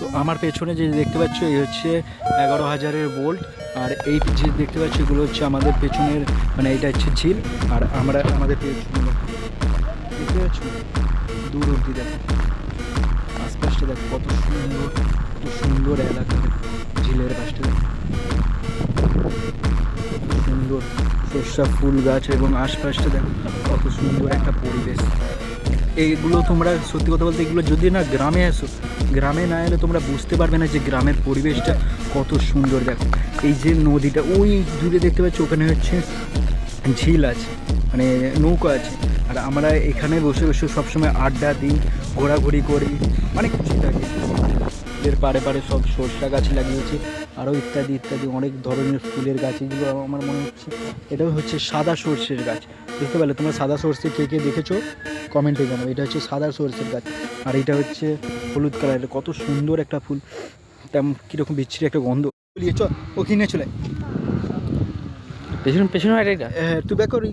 তো আমার পেছনে যে দেখতে পাচ্ছ এই হচ্ছে 11,000-এর বোল্ট, আর এই যে দেখতে পাচ্ছ এগুলো হচ্ছে আমাদের পেছনের, মানে এটা হচ্ছে ঝিল। আর আমরা আমাদের পেছনে দেখতে পাচ্ছ দূর অব্দি দেখো, আশপাশটা দেখো কত সুন্দর, কত সুন্দর এলাকা, ঝিলের পাশটা দেখো সুন্দর সর্ষা ফুল গাছ, এবং আশপাশটা দেখো কত সুন্দর একটা পরিবেশ। এইগুলো তোমরা সত্যি কথা বলতে এগুলো যদি না গ্রামে আসো, গ্রামে না এলে তোমরা বুঝতে পারবে না যে গ্রামের পরিবেশটা কত সুন্দর। দেখো এই যে নদীটা ওই দূরে দেখতে পাচ্ছ, ওখানে হচ্ছে ঝিল আছে, মানে নৌকা আছে, আর আমরা এখানে বসে বসে সবসময় আড্ডা দিই, ঘোরাঘুরি করি, অনেক কিছু থাকে। এর পাড়ে পাড়ে সব সরষা গাছ লাগিয়েছে, আরও ইত্যাদি ইত্যাদি অনেক ধরনের ফুলের গাছ। এগুলো আমার মনে হচ্ছে এটাও হচ্ছে সাদা সর্ষের গাছ। বুঝতে পারলে তোমরা সাদা সর্ষে কে কে দেখেছো কমেন্টে জানাবো। এটা হচ্ছে সাদা সর্ষের গাছ, আর এটা হচ্ছে হলুদ কালারের, কত সুন্দর একটা ফুল, তেমন কীরকম বিচ্ছিরি একটা গন্ধ। চল ওখানে চলে পেছনে পেছনে এটা হ্যাঁ তুই ব্যাক করি।